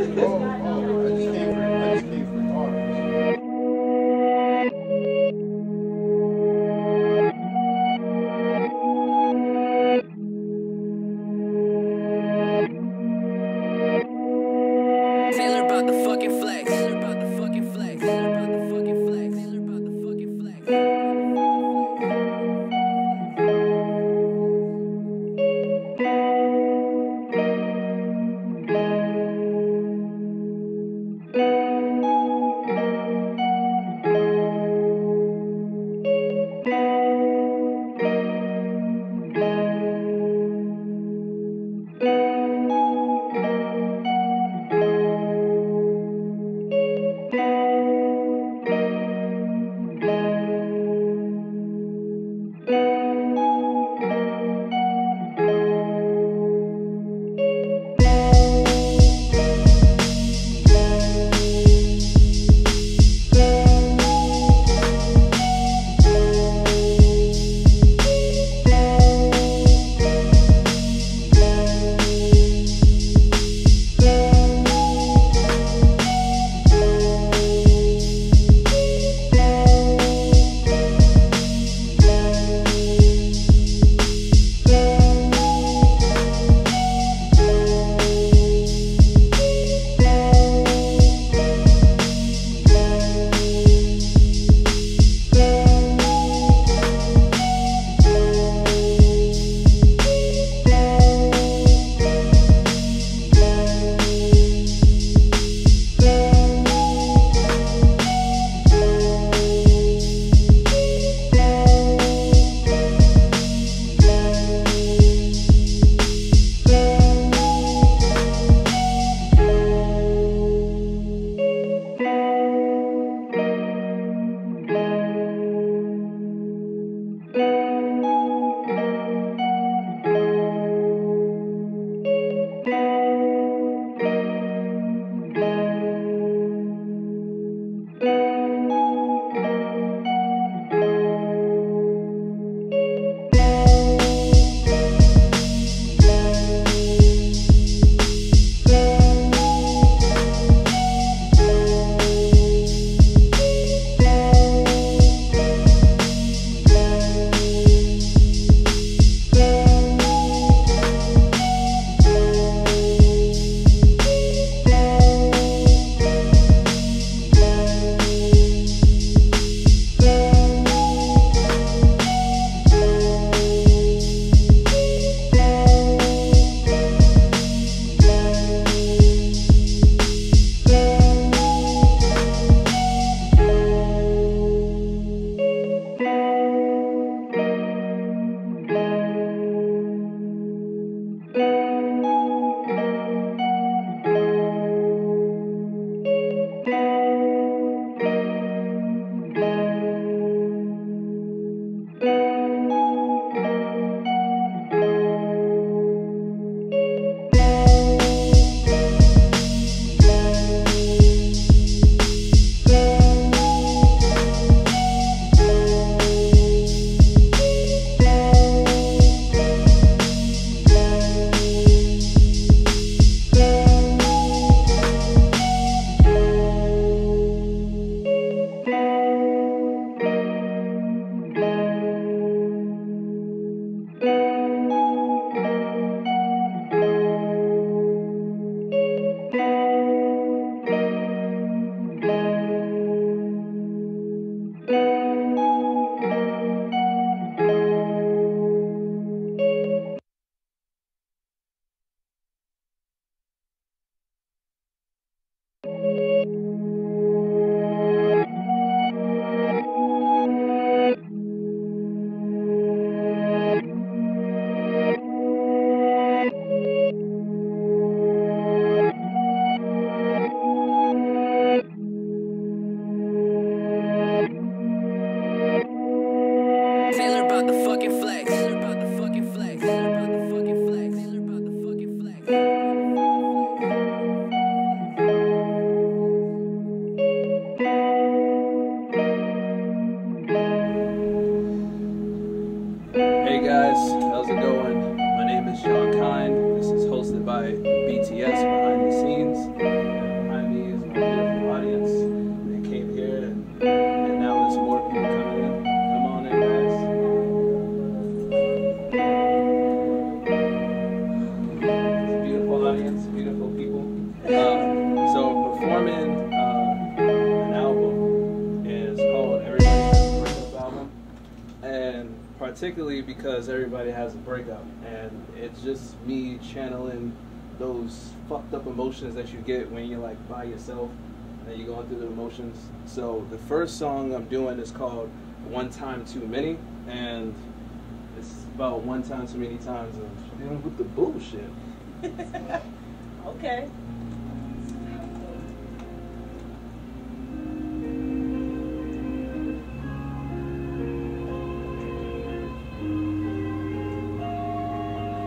I just came for cars. Taylor about the fucking flex. Taylor about the fucking flex. Taylor about the fucking flex. Taylor about the fucking flex. particularly because everybody has a breakup, and it's just me channeling those fucked up emotions that you get when you're like by yourself and you're going through the emotions. So the first song I'm doing is called One Time Too Many, and it's about one time too many times of dealing with the bullshit. Okay.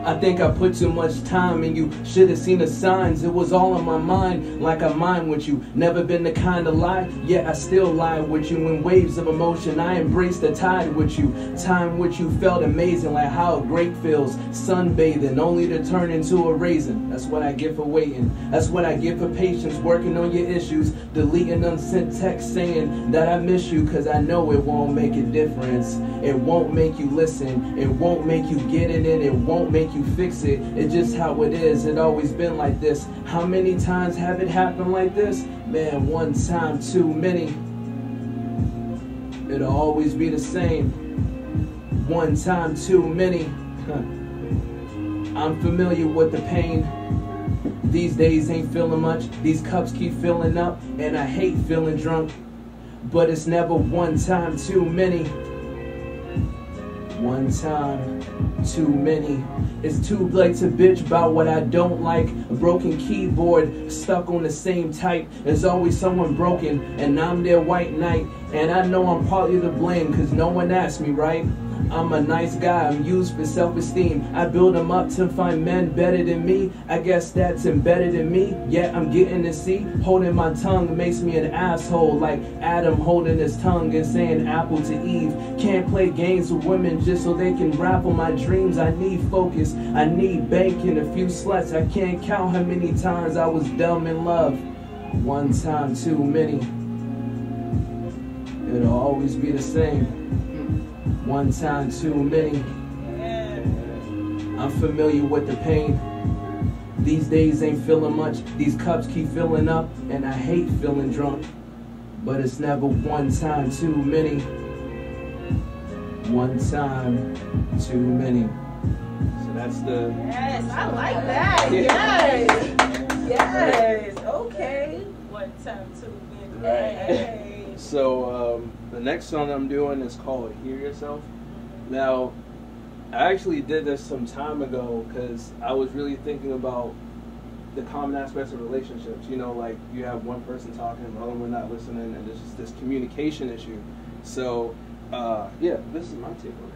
I think I put too much time and you should have seen the signs. It was all on my mind, like I mind with you. Never been the kind to lie, yet I still lie with you. In waves of emotion, I embraced the tide with you. Time with you felt amazing, like how a grape feels. Sunbathing, only to turn into a raisin. That's what I get for waiting. That's what I get for patience, working on your issues. Deleting unsent text saying that I miss you, cause I know it won't make a difference. It won't make you listen. It won't make you get it in. It won't make you fix it. It's just how it is. It always been like this. How many times have it happened like this? Man, one time too many. It'll always be the same. One time too many. I'm familiar with the pain. These days ain't feeling much. These cups keep filling up, and I hate feeling drunk. But it's never one time too many. One time too many. It's too late to bitch about what I don't like. A broken keyboard, stuck on the same type. There's always someone broken, and I'm their white knight. And I know I'm partly to blame, cause no one asked me, right? I'm a nice guy, I'm used for self-esteem. I build them up to find men better than me. I guess that's embedded in me. Yet I'm getting to see. Holding my tongue makes me an asshole, like Adam holding his tongue and saying apple to Eve. Can't play games with women just so they can raffle my dreams. I need focus, I need banking, a few sluts. I can't count how many times I was dumb in love. One time too many. It'll always be the same. One time too many. I'm familiar with the pain. These days ain't feeling much. These cups keep filling up, and I hate feeling drunk. But it's never one time too many. One time too many. So that's the... Yes, I like that. Yes. Yes. Okay. One time too many. Right. So the next song I'm doing is called Hear Yourself. Now, I actually did this some time ago because I was really thinking about the common aspects of relationships. You know, like you have one person talking, the other one not listening, and there's just this communication issue. So, yeah, this is my take on it.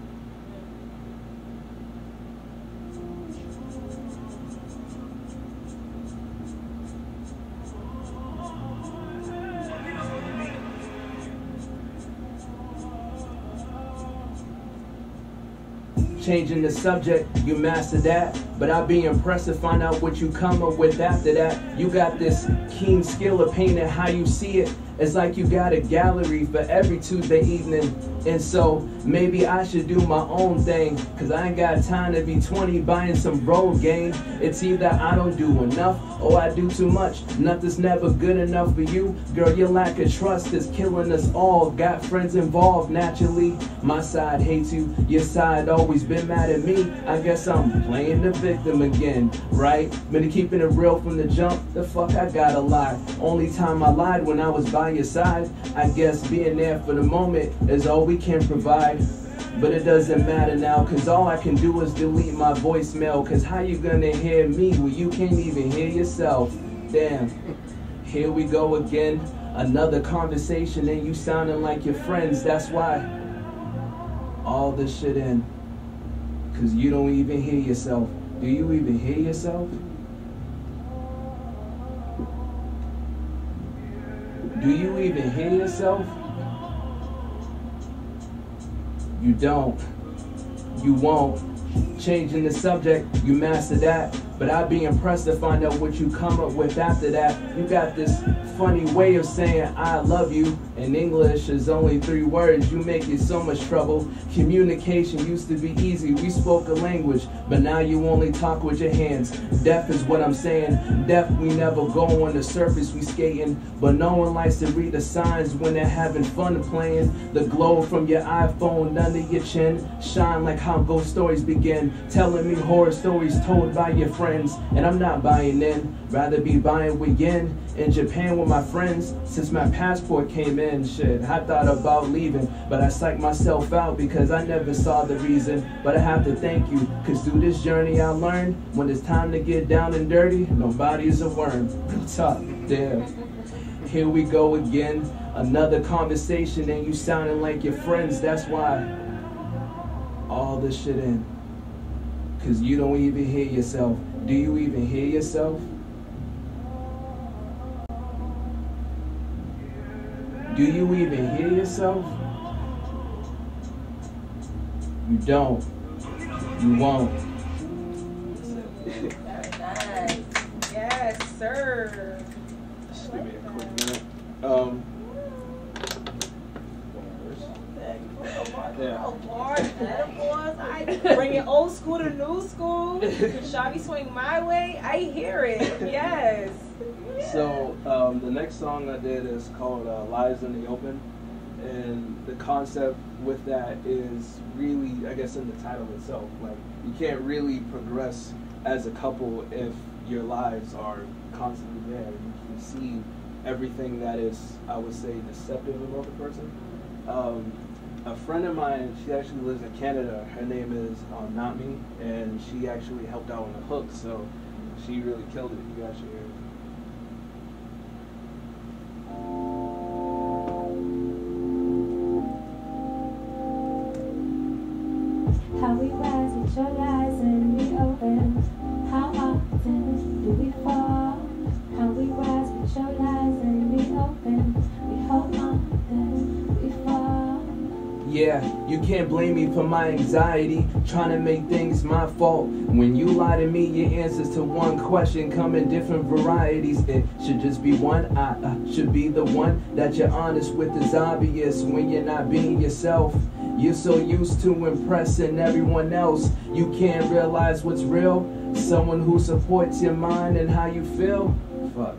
Changing the subject, you mastered that. But I'll be impressed to find out what you come up with after that. You got this keen skill of painting how you see it. It's like you got a gallery for every Tuesday evening. And so maybe I should do my own thing, cause I ain't got time to be 20 buying some road game. It's either I don't do enough or I do too much. Nothing's never good enough for you. Girl, your lack of trust is killing us all. Got friends involved naturally. My side hates you, your side always been mad at me. I guess I'm playing the victim again, right? Been keeping it real from the jump. The fuck I gotta lie. Only time I lied when I was by your side. I guess being there for the moment is all we can provide. But it doesn't matter now, cause all I can do is delete my voicemail. Cause how you gonna hear me when you can't even hear yourself? Damn, here we go again. Another conversation and you sounding like your friends. That's why all this shit in. Cause you don't even hear yourself. Do you even hear yourself? Do you even hear yourself? You don't. You won't. changing the subject, you master that. But I'd be impressed to find out what you come up with after that. You got this funny way of saying I love you. In English is only 3 words, you make it so much trouble. Communication used to be easy, we spoke a language, but now you only talk with your hands. Deaf is what I'm saying, deaf we never go on the surface, we skating. But no one likes to read the signs when they're having fun playing. The glow from your iPhone under your chin, shine like how ghost stories begin. Telling me horror stories told by your friends, and I'm not buying in, rather be buying with yen. In Japan with my friends, since my passport came in, shit, I thought about leaving, but I psyched myself out because I never saw the reason. But I have to thank you, cause through this journey I learned, when it's time to get down and dirty, nobody's a worm. Real talk, damn. Here we go again, another conversation and you sounding like your friends, that's why all this shit in. Cause you don't even hear yourself. Do you even hear yourself? Do you even hear yourself? You don't. You won't. Very nice. Yes, sir. Just give me a quick minute. Bringing old school to new school. Shawty swing my way. I hear it. Yes. So the next song I did is called Lives in the Open, and the concept with that is really, I guess, in the title itself. Like, you can't really progress as a couple if your lives are constantly there. You can see everything that is, I would say, deceptive about the person. A friend of mine, she actually lives in Canada. Her name is Nami, and she actually helped out on the hook, so she really killed it. You guys should hear it. How we rise with your lies and we open. How often do we fall? How we rise with your lies and we open. We hold on, then we fall. Yeah, you can't blame me for my anxiety, trying to make things my fault. When you lie to me, your answers to one question come in different varieties. It should just be one, I should be the one that you're honest with is obvious when you're not being yourself. You're so used to impressing everyone else, you can't realize what's real. Someone who supports your mind and how you feel. Fuck.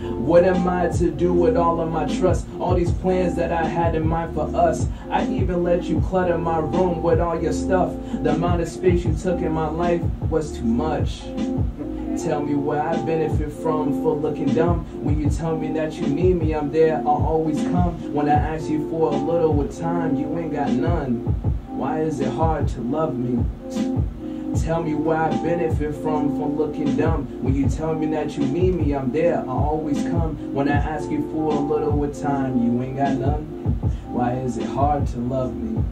What am I to do with all of my trust? All these plans that I had in mind for us. I even let you clutter my room with all your stuff. The amount of space you took in my life was too much. Tell me where I benefit from for looking dumb. When you tell me that you need me, I'm there, I'll always come. When I ask you for a little with time, you ain't got none. Why is it hard to love me? Tell me where I benefit from looking dumb. When you tell me that you need me, I'm there, I'll always come. When I ask you for a little with time, you ain't got none. Why is it hard to love me?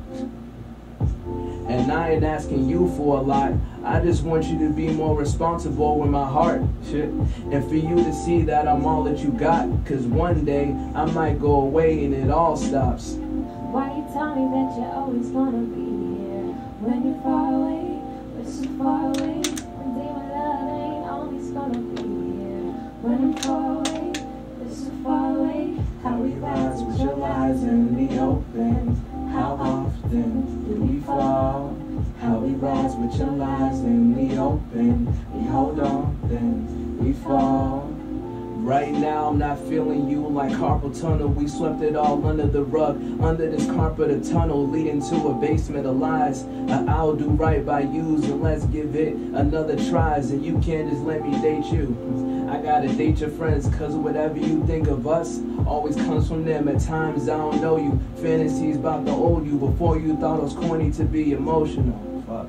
And I ain't asking you for a lot. I just want you to be more responsible with my heart, shit. And for you to see that I'm all that you got. Cause one day I might go away and it all stops. Why you tell me that you're always gonna be here when you're far away? We're so far away. One day my love ain't always gonna be here when I'm far away. We're so far away. How we rise with your lies in the open. How often do we fall? How we rise with your lies in the open. We hold on, then we fall. Right now I'm not feeling you like carpal tunnel. We swept it all under the rug, under this carpet a tunnel leading to a basement of lies. I'll do right by you, so let's give it another try. And you can't just let me date you. I gotta date your friends, cause whatever you think of us always comes from them. At times I don't know you, fantasies about the old you before you thought it was corny to be emotional. Fuck.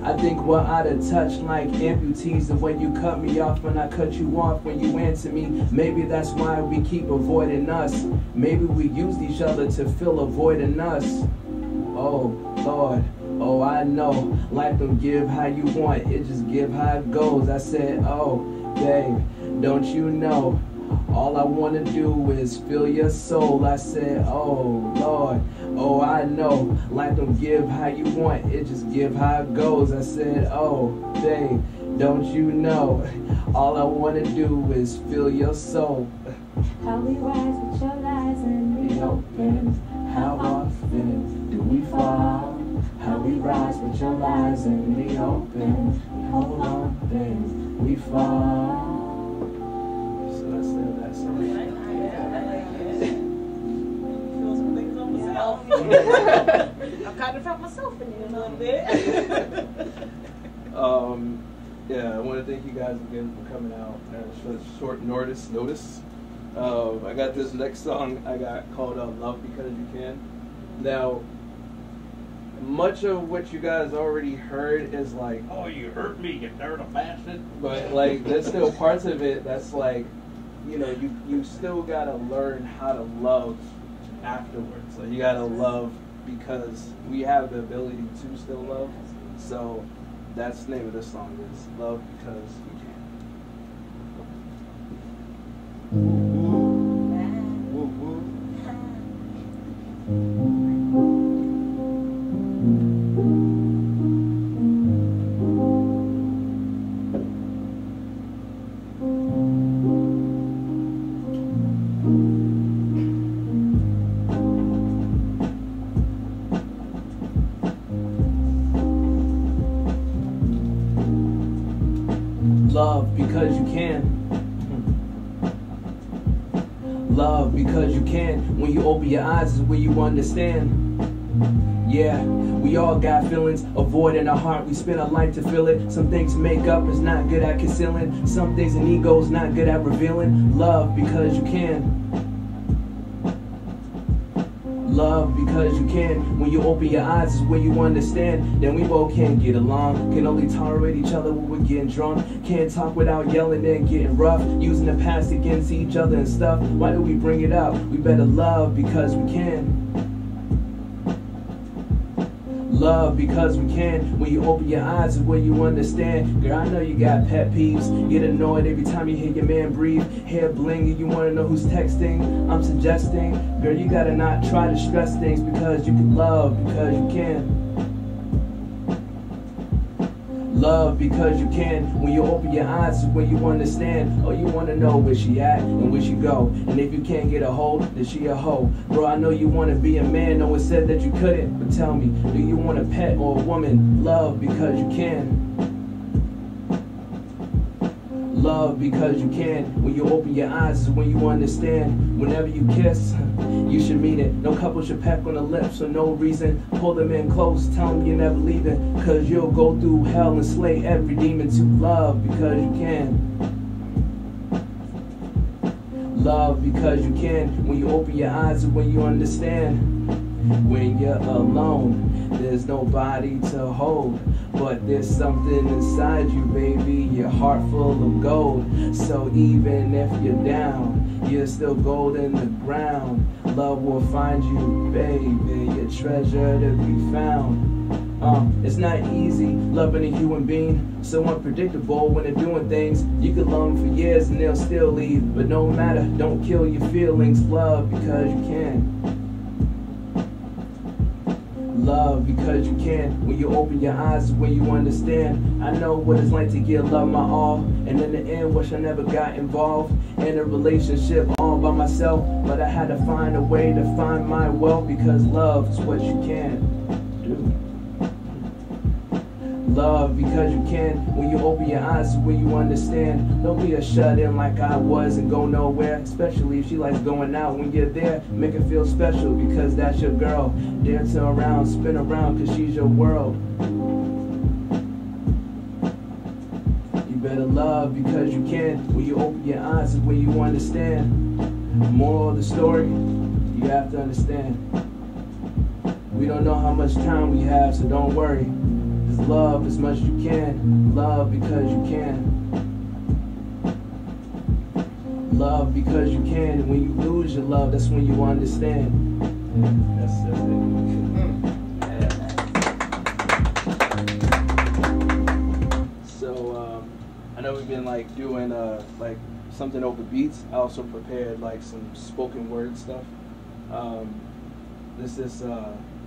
I think we're out of touch like amputees. The way you cut me off when I cut you off when you answer me. Maybe that's why we keep avoiding us. Maybe we used each other to fill a void in us. Oh Lord, oh I know. Life don't give how you want, it just give how it goes. I said, oh babe, don't you know All I wanna do is feel your soul. I said, oh Lord, oh I know. Life don't give how you want, it just give how it goes. I said, oh babe, don't you know? All I wanna do is feel your soul. How we rise with your lies in the open. How often do we fall? How we rise with your lies in the open. We hold on, then we fall. So that's that song. Feel some things on myself. I kind of felt myself in there a little bit. Yeah, I want to thank you guys again for coming out for short notice. I got this next song I got called Love Because You Can. Now, much of what you guys already heard is like, oh, you hurt me, you dirty bastard. But like, there's still parts of it that's like, you know, you still gotta learn how to love afterwards. Like, you gotta love because we have the ability to still love. So that's the name of this song, is Love Because You Can. Love because you can. Love because you can. When you open your eyes is when you understand. Yeah, we all got feelings, a void in our heart. We spend our life to feel it. Some things make up is not good at concealing. Some things an ego's not good at revealing. Love because you can. Love because you can. When you open your eyes is when you understand. Then we both can't get along. Can only tolerate each other when we're getting drunk. Can't talk without yelling and getting rough. Using the past against each other and stuff. Why do we bring it up? We better love because we can. Love because we can. When you open your eyes is when you understand. Girl, I know you got pet peeves. Get annoyed every time you hear your man breathe. Hair bling and you wanna know who's texting. I'm suggesting, girl, you gotta not try to stress things because you can love because you can. Love because you can. When you open your eyes is when you understand. Oh, you wanna know where she at and where she go. And if you can't get a hold, then she a hoe. Bro, I know you wanna be a man. No one said that you couldn't. But tell me, do you want a pet or a woman? Love because you can. Love because you can. When you open your eyes is when you understand. Whenever you kiss, you should mean it. No couple should peck on the lips for no reason. Pull them in close, tell them you're never leaving. Cause you'll go through hell and slay every demon to love because you can. Love because you can. When you open your eyes is when you understand. When you're alone, there's nobody to hold. But there's something inside you, baby, your heart full of gold. So even if you're down, you're still gold in the ground. Love will find you, baby, your treasure to be found. It's not easy loving a human being, so unpredictable when they're doing things. You could love them for years and they'll still leave. But no matter, don't kill your feelings. Love because you can. Love because you can. When you open your eyes is when you understand. I know what it's like to give love my all, and in the end wish I never got involved in a relationship all by myself. But I had to find a way to find my wealth because love is what you can do. Love because you can. When you open your eyes is when you understand. Don't be a shut-in like I was and go nowhere. Especially if she likes going out when you're there. Make her feel special because that's your girl. Dance her around, spin around cause she's your world. You better love because you can. When you open your eyes is when you understand. Moral of the story, you have to understand. We don't know how much time we have, so don't worry. Just love as much as you can. Love because you can. Love because you can. And when you lose your love, that's when you understand. That's it. So I know we've been like doing like something over beats. I also prepared like some spoken word stuff. This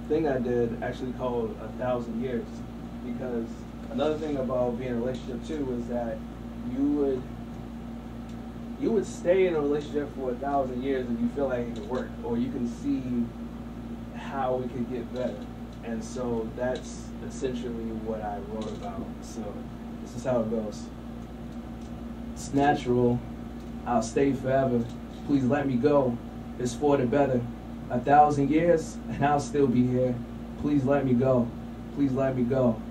thing I did actually called 1,000 Years, because another thing about being in a relationship too is that you would stay in a relationship for 1,000 years if you feel like it could work, or you can see how it could get better. And so that's essentially what I wrote about. So this is how it goes. It's natural. I'll stay forever. Please let me go. It's for the better. 1,000 years and I'll still be here. Please let me go. Please let me go.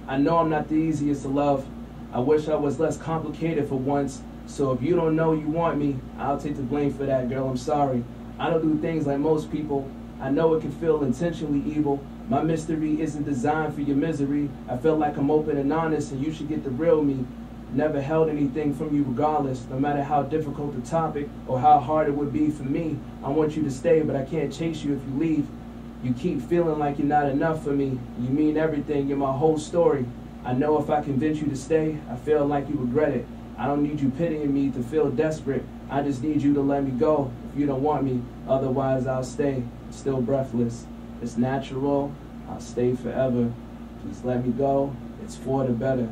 I know I'm not the easiest to love. I wish I was less complicated for once. So if you don't know you want me, I'll take the blame for that, girl. I'm sorry. I don't do things like most people. I know it can feel intentionally evil. My mystery isn't designed for your misery. I feel like I'm open and honest, and you should get the real me. Never held anything from you regardless, no matter how difficult the topic or how hard it would be for me. I want you to stay, but I can't chase you if you leave. You keep feeling like you're not enough for me. You mean everything, you're my whole story. I know if I convince you to stay, I feel like you regret it. I don't need you pitying me to feel desperate. I just need you to let me go if you don't want me. Otherwise, I'll stay, still breathless. It's natural. I'll stay forever. Please let me go. It's for the better.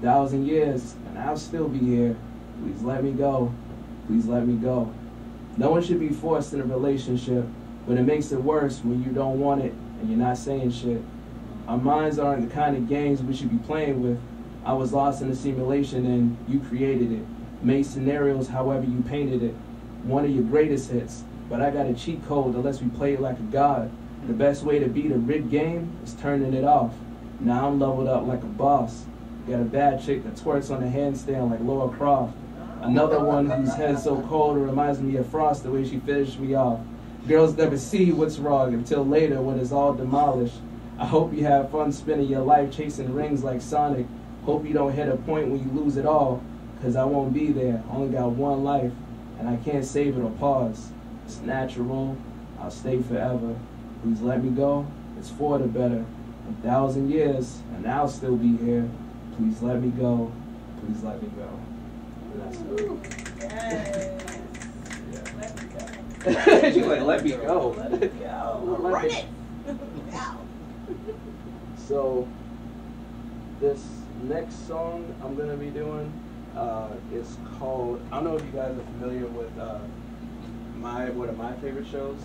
1,000 years, and I'll still be here. Please let me go. Please let me go. No one should be forced in a relationship, but it makes it worse when you don't want it and you're not saying shit. Our minds aren't the kind of games we should be playing with. I was lost in a simulation and you created it. Made scenarios however you painted it. One of your greatest hits, but I got a cheat code that lets me play it like a god. The best way to beat a rigged game is turning it off. Now I'm leveled up like a boss. Got a bad chick that twerks on a handstand like Laura Croft. Another one whose head's so cold it reminds me of Frost the way she finished me off. Girls never see what's wrong until later when it's all demolished. I hope you have fun spending your life chasing rings like Sonic. Hope you don't hit a point when you lose it all, cause I won't be there. Only got one life, and I can't save it or pause. It's natural. I'll stay forever. Please let me go. It's for the better. 1,000 years, and I'll still be here. Please let me go. Please let me go. And that's it. Yes. Yeah. Let me go. She's like, let me go. Let me go. Run it. Go. So, this next song I'm gonna be doing is called, I don't know if you guys are familiar with one of my favorite shows,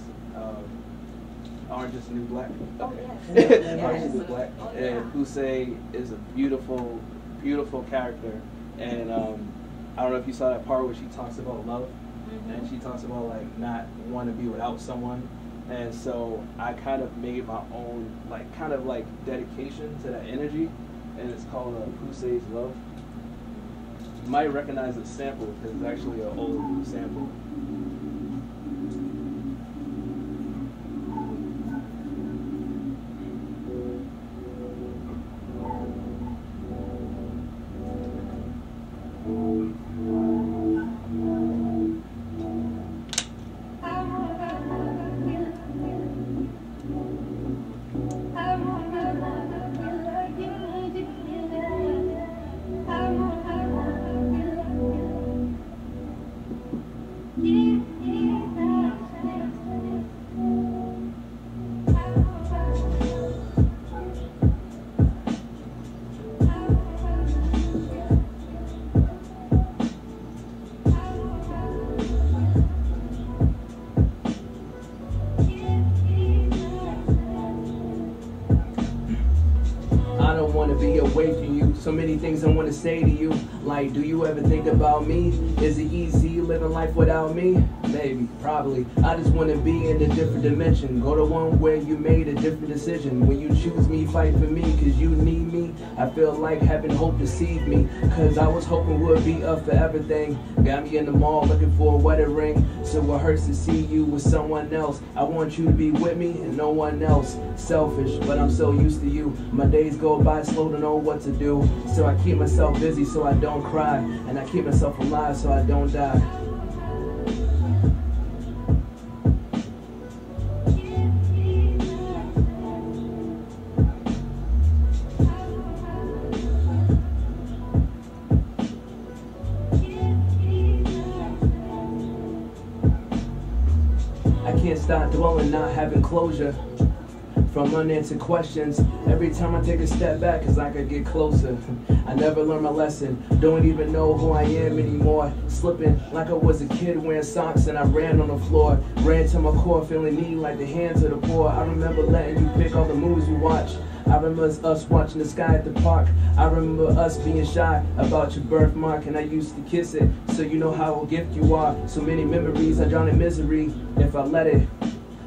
Orange is the New Black. Oh, yes. Orange is the New Black. Oh, yeah. And Hussein is a beautiful, beautiful character. And I don't know if you saw that part where she talks about love, and she talks about like not wanting to be without someone. And so I kind of made my own like kind of like dedication to that energy, and it's called Hussein's Love. You might recognize the sample because it's actually an old sample. Be away from you. So many things I want to say to you. Like, do you ever think about me? Is it easy living life without me? Maybe, probably. I just want to be in a different dimension. Go to one where you made a different decision. When you choose me, fight for me, cause you need me. I feel like having hope deceived me, cause I was hoping we'd be a forever thing. Got me in the mall looking for a wedding ring. So it hurts to see you with someone else. I want you to be with me and no one else. Selfish, but I'm so used to you. My days go by slow to know what to do. So I keep myself busy so I don't cry. And I keep myself alive so I don't die. can't stop dwelling, not having closure from unanswered questions. Every time I take a step back, it's like I get closer. I never learned my lesson, don't even know who I am anymore. Slipping like I was a kid wearing socks and I ran on the floor. Ran to my core, feeling needy like the hands of the poor. I remember letting you pick all the movies we watched. I remember us watching the sky at the park. I remember us being shy about your birthmark, and I used to kiss it, so you know how a gift you are. So many memories, I drown in misery if I let it.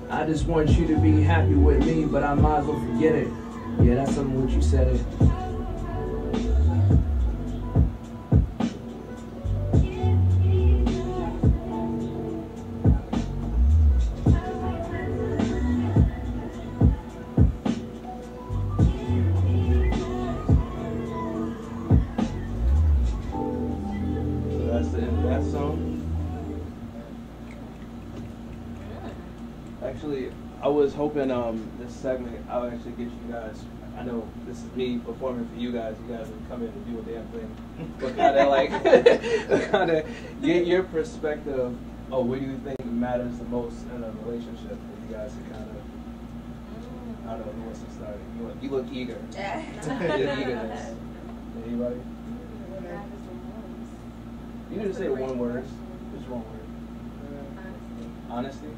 I just want you to be happy with me, but I might as well forget it. Yeah, that's something what you said it. Actually, I was hoping this segment I'll actually get you guys. I know this is me performing for you guys. You guys would come in and do a damn thing, but kind of like kind of get your perspective. Oh, what do you think matters the most in a relationship? For you guys to kind of, I don't know who wants to start. You look eager. Your eagerness. Anybody? You need to say one word. Just one word. Honesty.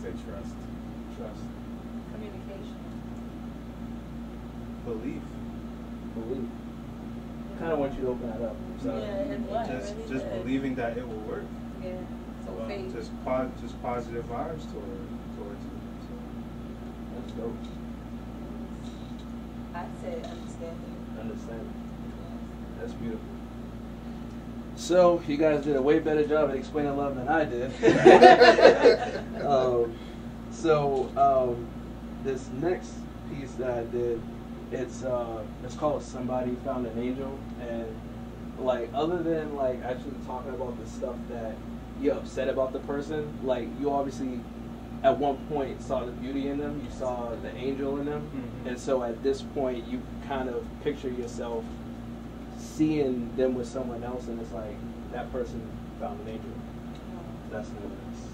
Trust. Trust. Communication. Belief. Kind of want you to open that up. So. Yeah, and what? Just believing that it will work. Yeah. So faith. Just positive vibes towards it. That's dope. I'd say understanding. Understanding. That's beautiful. So, you guys did a way better job at explaining love than I did. This next piece that I did, it's called Somebody Found an Angel. And, like, other than, like, actually talking about the stuff that you're upset about the person, like, you obviously, at one point, saw the beauty in them. You saw the angel in them. Mm-hmm. And so, at this point, you kind of picture yourself seeing them with someone else, and it's like that person found an angel. That's what it is.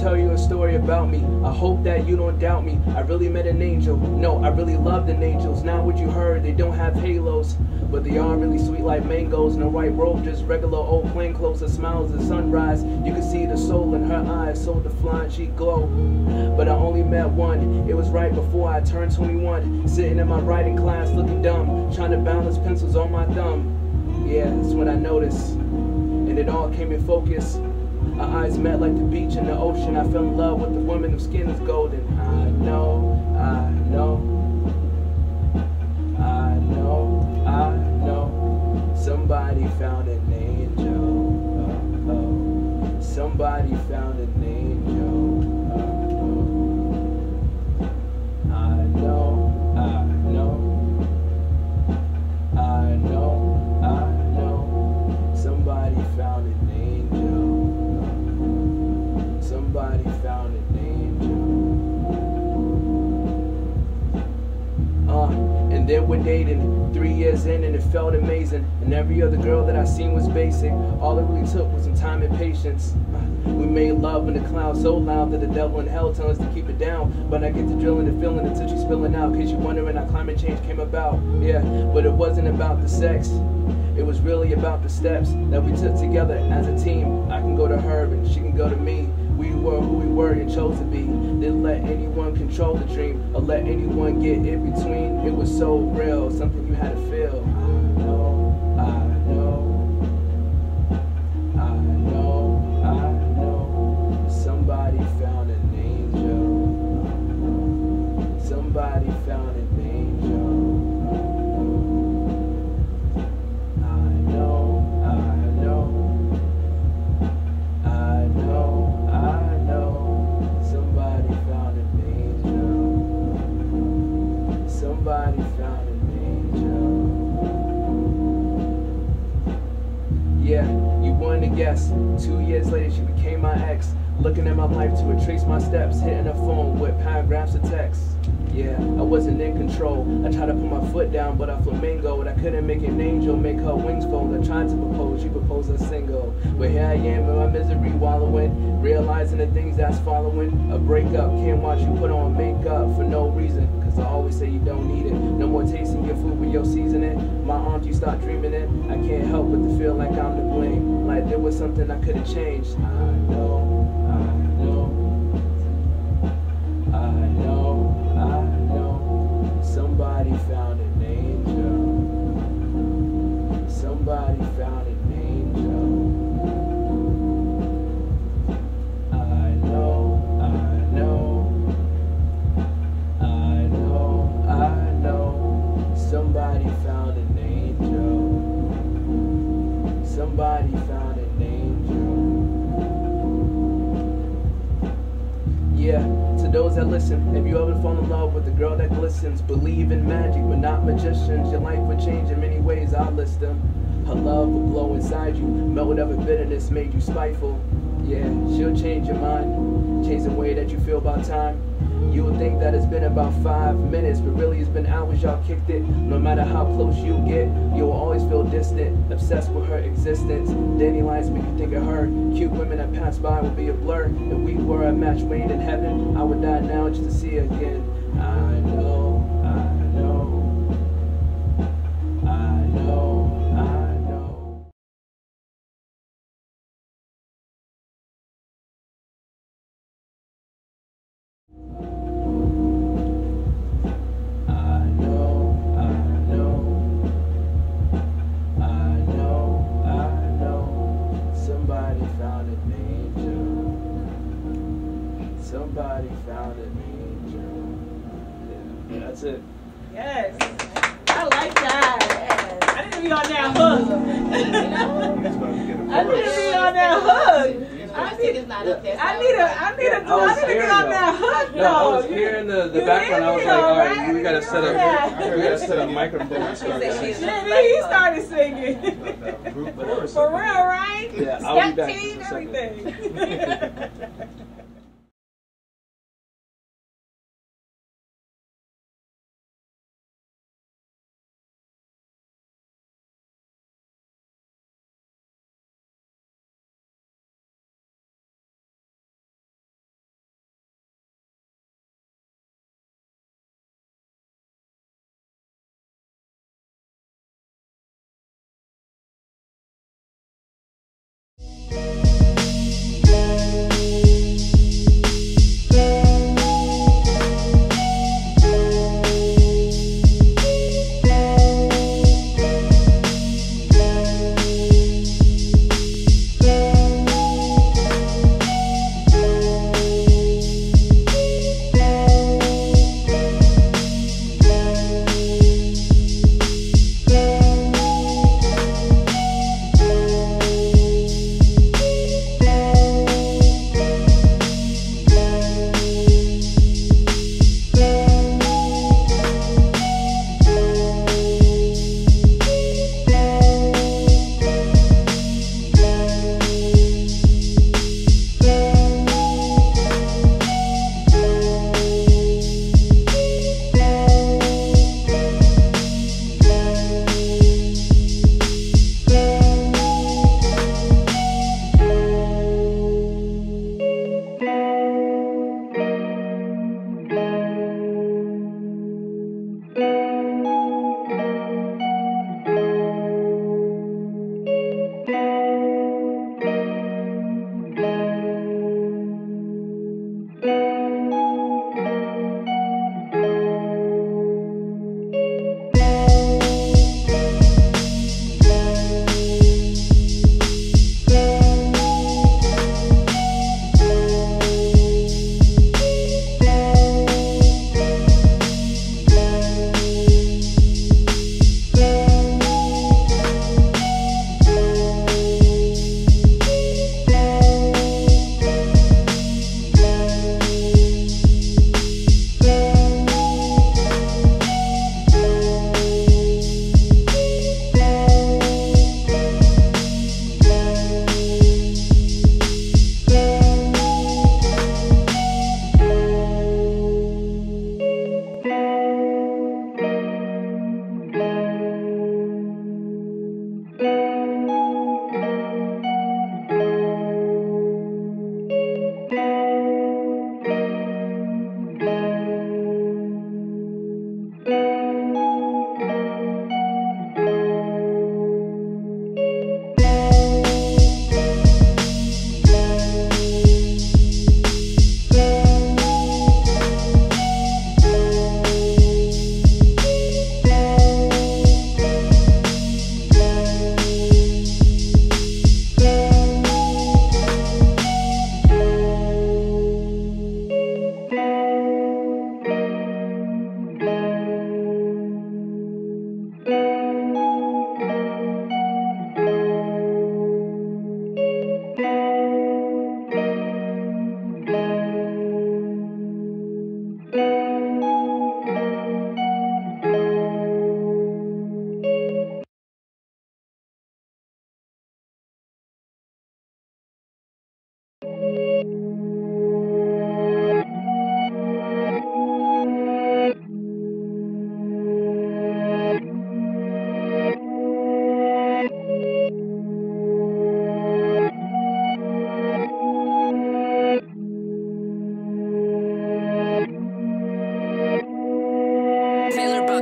Tell you a story about me. I hope that you don't doubt me. I really met an angel. No, I really loved an angels. Now what you heard, they don't have halos, but they are really sweet like mangoes. No white robe, just regular old plain clothes that smiles at sunrise. You can see the soul in her eyes, so the flying cheek glow. But I only met one. It was right before I turned 21. Sitting in my writing class looking dumb, trying to balance pencils on my thumb. Yeah, that's when I noticed, and it all came in focus. Our eyes met like the beach and the ocean. I fell in love with the woman whose skin is golden. I know, somebody found an angel. Somebody found an angel. I know, somebody found an angel. Somebody found an angel. And then we're dating 3 years in, and it felt amazing. And every other girl that I seen was basic. All it really took was some time and patience. We made love in the clouds so loud that the devil in hell tells us to keep it down. But I get to drilling and feeling until she's spilling out. Cause you're wondering how climate change came about. Yeah, but it wasn't about the sex. It was really about the steps that we took together as a team. I can go to her and she can go to me. We were who we were and chose to be. Didn't let anyone control the dream or let anyone get in between. It was so real, something you had to feel. I know. Somebody found an angel. Somebody found an angel. I 2 years later, she became my ex. Looking at my life to retrace my steps, hitting a phone with paragraphs of text. Yeah, I wasn't in control. I tried to put my foot down, but I flamingoed. I couldn't make an angel make her wings fold. I tried to propose, she proposed a single. But here I am in my misery wallowing, realizing the things that's following. A breakup, can't watch you put on makeup for no reason, cause I always say you don't need it. No more tasting your food with your seasoning. My arms you start dreaming it. I can't help but to feel like I'm to blame. Like there was something I could've changed. I know. Somebody found an angel. Somebody found an angel. I know. Somebody found an angel. Somebody found an angel. Yeah. To those that listen, if you ever fall in love with a girl that glistens, believe in magic but not magicians, your life would change in many ways, I'll list them. Her love will glow inside you, melt whatever bitterness made you spiteful. Yeah, she'll change your mind, change the way that you feel about time. You'll think that it's been about 5 minutes, but really it's been hours y'all kicked it. No matter how close you get, you'll always feel distant, obsessed with her existence. Dating lines make you think of her. Cute women that pass by will be a blur. If we were a match made in heaven, I would die now just to see her again. I know. Somebody found an angel. Yeah, that's it. Yes. I like that. Yes. I need to be on that hook. I need to be on that hook. I need to get on that hook. No, I was here in the background. I was like, all right, we gotta set up microphones. Then he started singing. For real, right? Yeah, I'll be back in a second. Everything.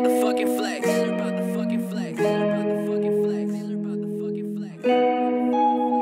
the fucking flex. Taylor about the fucking flex. Taylor about the fucking flex. Taylor about the fucking flex.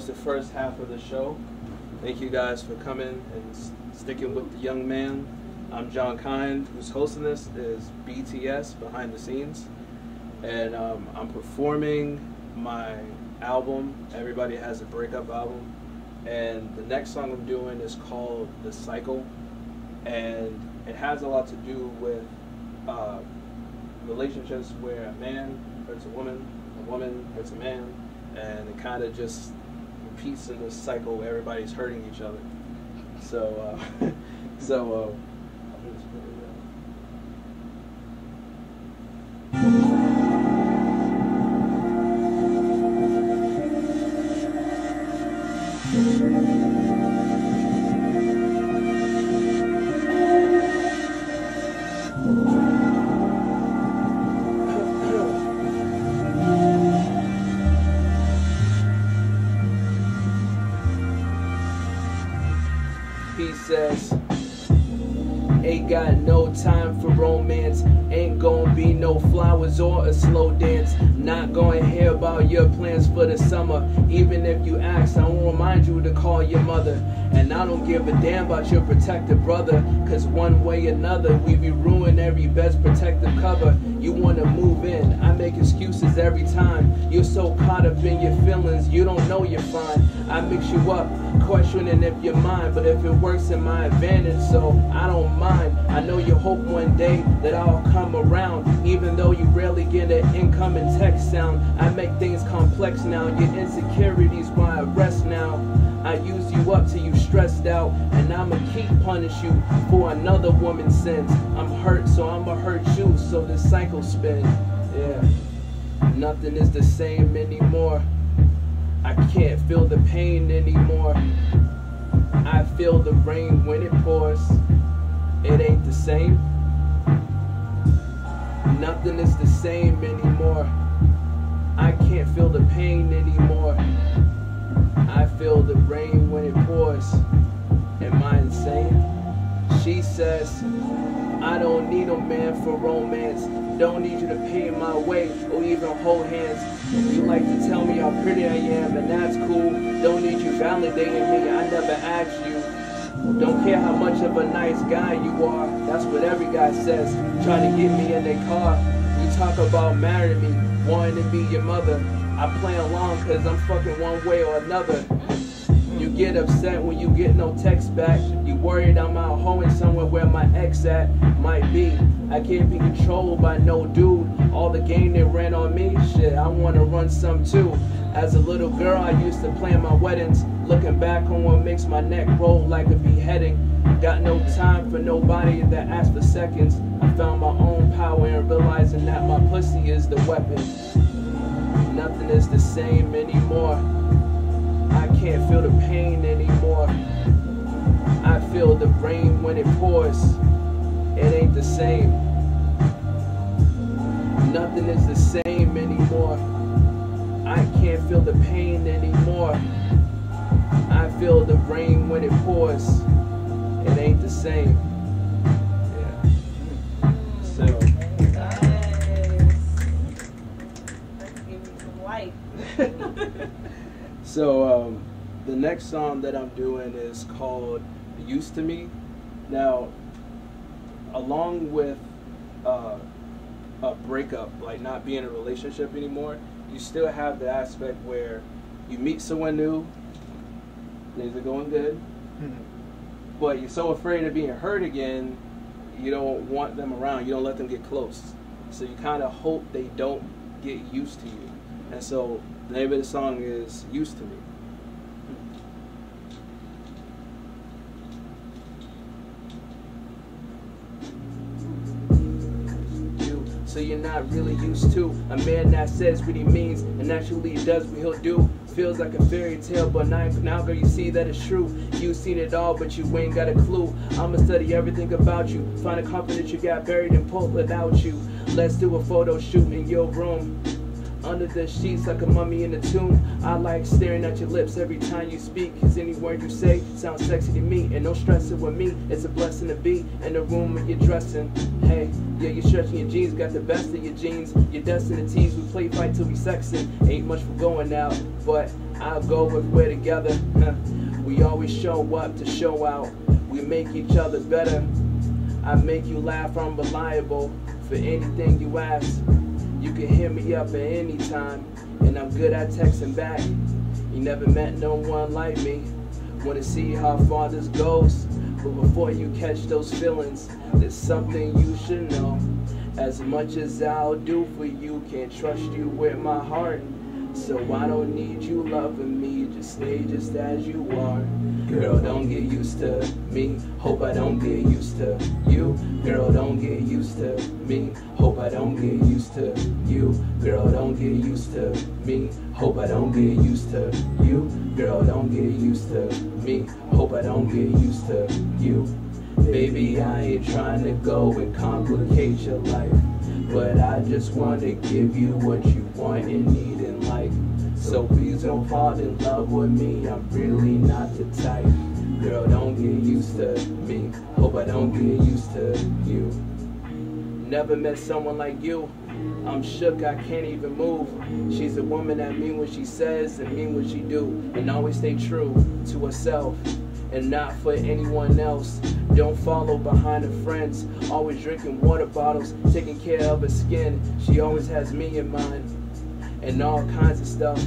the first half of the show. Thank you guys for coming and sticking with the young man. I'm John Kind, who's hosting this, is BTS, Behind the Scenes. And I'm performing my album, Everybody Has a Breakup album. And the next song I'm doing is called The Cycle. And it has a lot to do with relationships where a man hurts a woman hurts a man, and it kind of just repeats in this cycle where everybody's hurting each other. So, I'll just put it down. He says, ain't got no time for romance, ain't gonna be no flowers or a slow dance, not gonna hear about your plans for the summer, even if you ask, I won't remind you to call your mother, and I don't give a damn about your protected brother, cause one way or another, we be ruining every best protective cover. You wanna move in, I make excuses every time, you're so caught up in your feelings, you don't know you're fine, I mix you up, questioning if you're mine, but if it works in my advantage, so I don't mind. I know you hope one day that I'll come around, even though you rarely get an incoming text sound. I make things complex now, your insecurities why I rest now. I use you up till you stressed out, and I'ma keep punish you for another woman's sins. I'm hurt, so I'ma hurt you, so this cycle spin. Yeah, nothing is the same anymore. I can't feel the pain anymore. I feel the rain when it pours. It ain't the same. Nothing is the same anymore. I can't feel the pain anymore. I feel the rain when it pours. Am I insane? She says, I don't need a man for romance. Don't need you to pay my way or even hold hands. You like to tell me how pretty I am, and that's cool. Don't need you validating me, I never asked you. Don't care how much of a nice guy you are. That's what every guy says, trying to get me in their car. You talk about marrying me, wanting to be your mother. I play along cause I'm fucking one way or another. You get upset when you get no text back. You worried I'm out hoeing somewhere where my ex at. Might be, I can't be controlled by no dude. All the game they ran on me, shit, I wanna run some too. As a little girl, I used to plan my weddings. Looking back on what makes my neck roll like a beheading. Got no time for nobody that asks for seconds. I found my own power and realizing that my pussy is the weapon. Nothing is the same anymore. I can't feel the pain anymore. I feel the rain when it pours. It ain't the same. Nothing is the same anymore. I can't feel the pain anymore. I feel the rain when it pours. It ain't the same. Yeah. So. Nice. Let's give you some light. So the next song that I'm doing is called Used to Me. Now, along with a breakup, like not being in a relationship anymore, you still have the aspect where you meet someone new, things are going good, but you're so afraid of being hurt again, you don't want them around, you don't let them get close. So you kind of hope they don't get used to you. And so the name of the song is Used to Me. So you're not really used to a man that says what he means and actually does what he'll do. Feels like a fairy tale, but now girl, you see that it's true. You've seen it all, but you ain't got a clue. I'ma study everything about you, find a confidence you got buried and pull it out you. Let's do a photo shoot in your room. under the sheets like a mummy in a tomb. I like staring at your lips every time you speak, cause any word you say sounds sexy to me. And no stressing with me, it's a blessing to be in the room when you're dressing. Hey, yeah, you're stretching your jeans, got the best of your jeans. You're destined to tease, we play fight till we sexing. Ain't much for going out, but I'll go if we're together. We always show up to show out. We make each other better. I make you laugh, I'm reliable for anything you ask. You can hit me up at any time, and I'm good at texting back. You never met no one like me. Wanna see how far this goes, but before you catch those feelings, there's something you should know. As much as I'll do for you, can't trust you with my heart. So I don't need you loving me, just stay just as you are. Girl, don't get used to me, hope I don't get used to you. Girl, don't get used to me, hope I don't get used to you. Girl, don't get used to me, hope I don't get used to you. Girl, don't get used to me, hope I don't get used to you. Baby, I ain't trying to go and complicate your life, but I just want to give you what you want and need in life. So please don't fall in love with me, I'm really not the type. Girl, don't get used to me, hope I don't get used to you. Never met someone like you, I'm shook, I can't even move. She's a woman that mean what she says and mean what she do, and always stay true to herself and not for anyone else. Don't follow behind her friends, always drinking water bottles, taking care of her skin. She always has me in mind, and all kinds of stuff.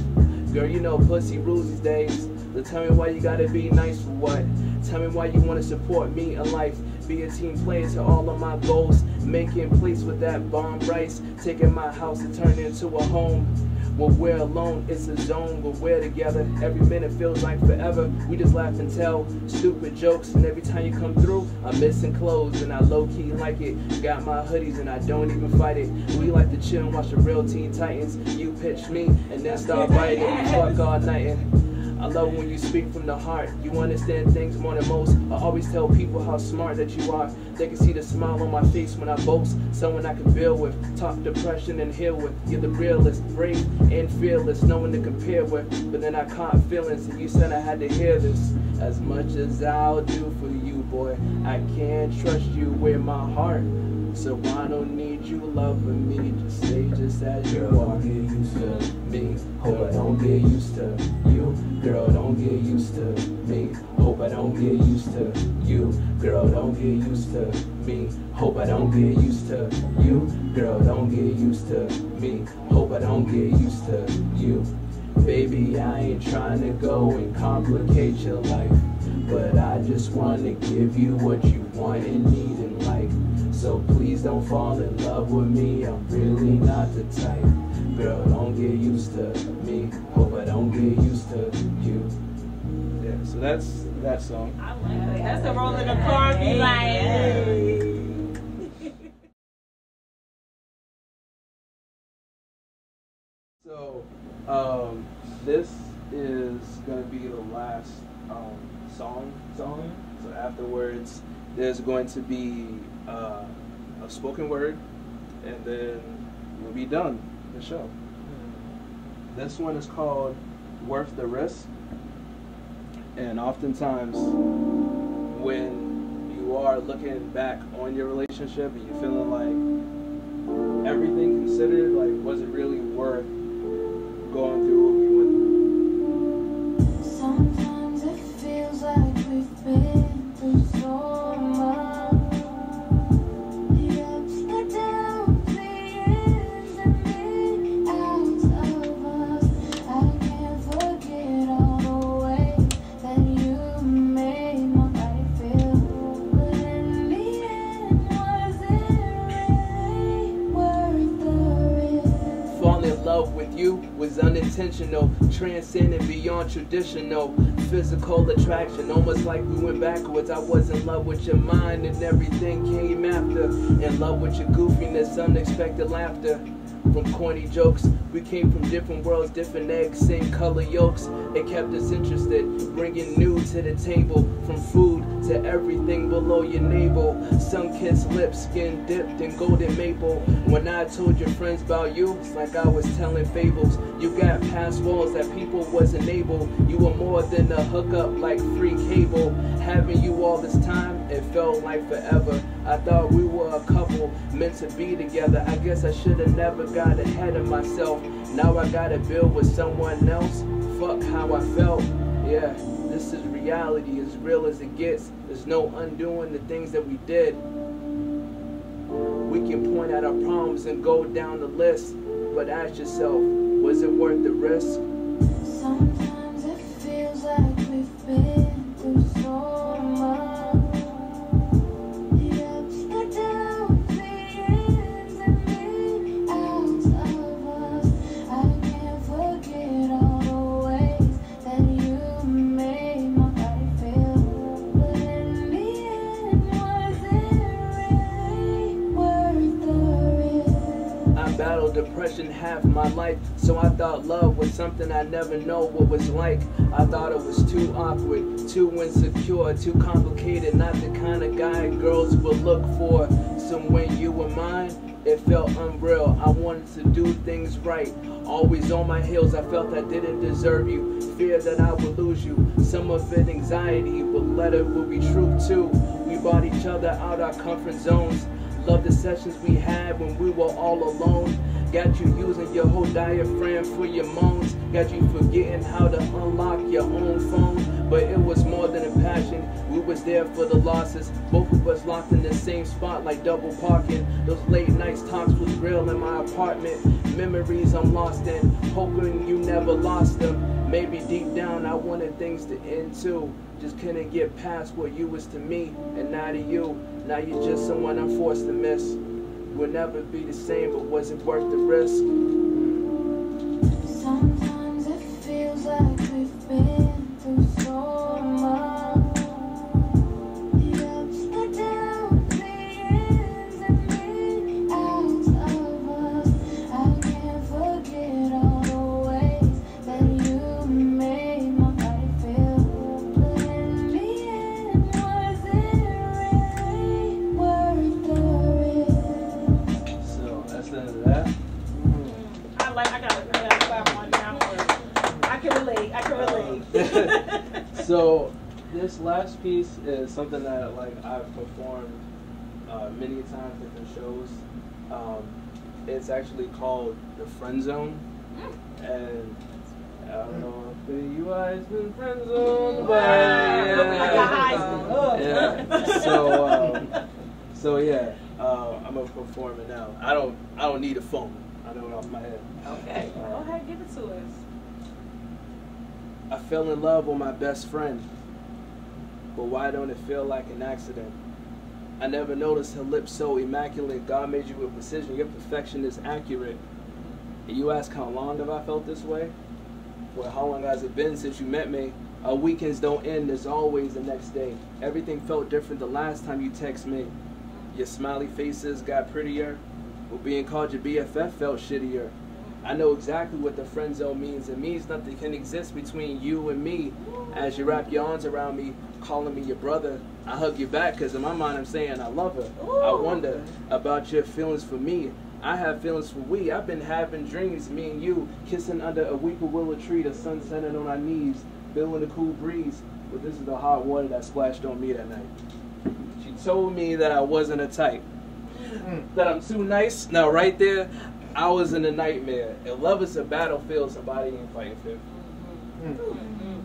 Girl, you know pussy rules these days. So tell me why you gotta be nice for what? Tell me why you wanna support me in life. Be a team player to all of my goals. Making peace with that bomb rice. Taking my house and turn it into a home. When we're alone, it's a zone. When we're together, every minute feels like forever. We just laugh and tell stupid jokes, and every time you come through, I'm missing clothes, and I low-key like it. Got my hoodies, and I don't even fight it. We like to chill and watch the real Teen Titans. You pitch me, and then start biting. Fuck all night. I love when you speak from the heart. You understand things more than most. I always tell people how smart that you are. They can see the smile on my face when I boast. Someone I can build with, talk depression and heal with. You're the realest, brave and fearless, no one to compare with. But then I caught feelings, and you said I had to hear this. As much as I'll do for you, boy, I can't trust you with my heart. So I don't need you loving me, just stay just as you are. Get used to me, hope I don't get used to you. Girl, don't get used to me, hope I don't get used to you. Girl, don't get used to me, hope I don't get used to you. Girl, don't get used to me, hope I don't get used to you. Baby, I ain't trying to go and complicate your life, but I just want to give you what you want and need in life. So please don't fall in love with me, I'm really not the type. Girl, don't get used to me, hope I don't get used to you. Yeah, so that's that song. I like it. That's a roll in the car, be like. So, this is gonna be the last song. So afterwards, there's going to be a spoken word, and then we'll be done the show. This one is called "Worth the Risk," and oftentimes, when you are looking back on your relationship and you're feeling like everything considered, like was it really worth going through what we went through? Sometimes it feels like we've been through so much. The ups, the downs, the ins and the outs of us. I can't forget all the ways that you made my body feel. But in the end, was it really worth the risk? Falling in love with you was unintentional, transcending beyond traditional. Physical attraction, almost like we went backwards. I was in love with your mind and everything came after. In love with your goofiness, unexpected laughter. from corny jokes. We came from different worlds, different eggs, same color yolks. It kept us interested, bringing new to the table. From food to everything below your navel. Sun-kissed lips, skin dipped in golden maple. When I told your friends about you, it's like I was telling fables. You got past walls that people wasn't able. You were more than a hookup like free cable. Having you all this time, it felt like forever. I thought we were a couple meant to be together. I guess I should have never got ahead of myself. Now I gotta build with someone else. Fuck how I felt. Yeah, this is reality, as real as it gets. There's no undoing the things that we did. We can point out our problems and go down the list, but ask yourself, was it worth the risk? Sometimes it feels like we've been through so much. The ups, the downs, the ins and the outs of us. I can't forget all the ways that you made my body feel. But in the end, was it really worth the risk? I battled depression half my life, so I thought love was something I never know what was like. I thought it was too awkward, too insecure, too complicated, not the kind of guy girls would look for. So when you were mine, it felt unreal. I wanted to do things right, always on my heels. I felt I didn't deserve you, fear that I would lose you. Some of it anxiety, but let it would be true too. We brought each other out our comfort zones. Love the sessions we had when we were all alone. Got you using your whole diaphragm for your moans. Got you forgetting how to unlock your own phone. But it was more than a passion. We was there for the losses. Both of us locked in the same spot like double parking. Those late nights talks was real in my apartment. Memories I'm lost in, hoping you never lost them. Maybe deep down I wanted things to end too. Just couldn't get past what you was to me and now to you. Now you're just someone I'm forced to miss. We'll never be the same, but was it worth the risk? Sometimes it feels like we've been through so much. The ups, the downs, the ins and the outs of us. I can't forget all the ways that you made my body feel. But in the end, was it really worth the risk? So that's the end of that. I got one now. I can relate. So this last piece is something that like I've performed many times, different shows. It's actually called the Friend Zone, and I don't know if you guys been friend zoned, but yeah. So yeah, I'm gonna perform it now. I don't need a phone. I know it off my head. Okay, go ahead, give it to us. I fell in love with my best friend, but why don't it feel like an accident? I never noticed her lips so immaculate. God made you with precision. Your perfection is accurate. And you ask how long have I felt this way? Well, how long has it been since you met me? Our weekends don't end. There's always the next day. Everything felt different the last time you text me. Your smiley faces got prettier, but being called your BFF felt shittier. I know exactly what the friend zone means. It means nothing can exist between you and me. As you wrap your arms around me, calling me your brother, I hug you back because in my mind I'm saying I love her. Ooh. I wonder about your feelings for me. I have feelings for we. I've been having dreams, me and you, kissing under a weeping willow tree, the sun setting on our knees, feeling the cool breeze. But this is the hot water that splashed on me that night. She told me that I wasn't a type, that I'm too nice. Now right there, I was in a nightmare. If love is a battlefield, somebody ain't fighting fair.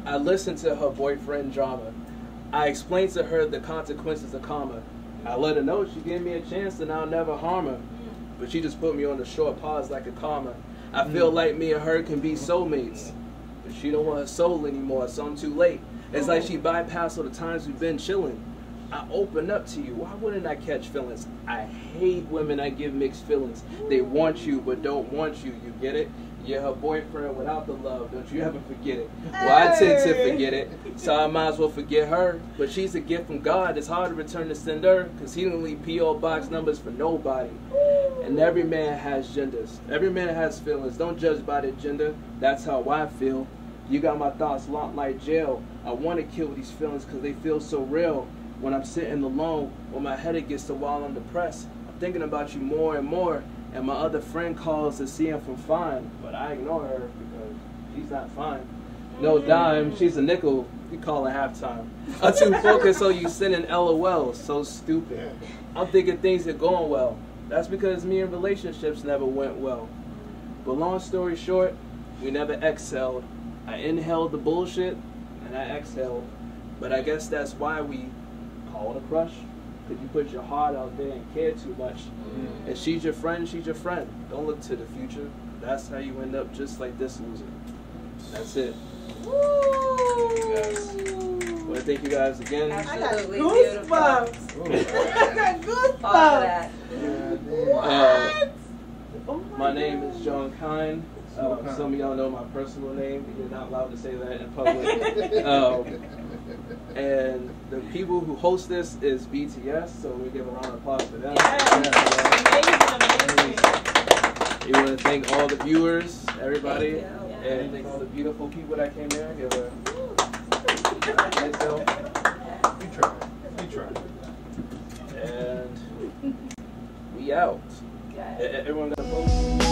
I listened to her boyfriend drama. I explained to her the consequences of karma. I let her know she gave me a chance and I'll never harm her. But she just put me on a short pause like a karma. I feel like me and her can be soulmates. But she don't want her soul anymore, so I'm too late. It's like she bypassed all the times we've been chilling. I open up to you. Why wouldn't I catch feelings? I hate women that give mixed feelings. They want you but don't want you. You get it? You're her boyfriend without the love. Don't you ever forget it. Well, I tend to forget it, so I might as well forget her. But she's a gift from God. It's hard to return the sender because he didn't leave P.O. box numbers for nobody. And every man has genders. Every man has feelings. Don't judge by their gender. That's how I feel. You got my thoughts locked like jail. I want to kill these feelings because they feel so real. When I'm sitting alone, when my head against the wall, I'm depressed. I'm thinking about you more and more. And my other friend calls to see if I'm fine. But I ignore her because she's not fine. No dime, she's a nickel. You call it halftime. I'm too focused, so you sending LOL. So stupid. I'm thinking things are going well. That's because me and relationships never went well. But long story short, we never excelled. I inhaled the bullshit and I exhaled. But I guess that's why we call it a crush. Because you put your heart out there and care too much. And she's your friend, she's your friend. Don't look to the future. That's how you end up just like this loser. That's it. Well, thank you guys again. I got goosebumps. I got goosebumps. All of that. What? My name is John Kine. Some of y'all know my personal name. You're not allowed to say that in public. And the people who host this is BTS, so we give a round of applause for them. Amazing. We want to thank all the viewers, everybody, Thank and thank all the beautiful people that came here. Give a You tried. and we out. Everyone got a post?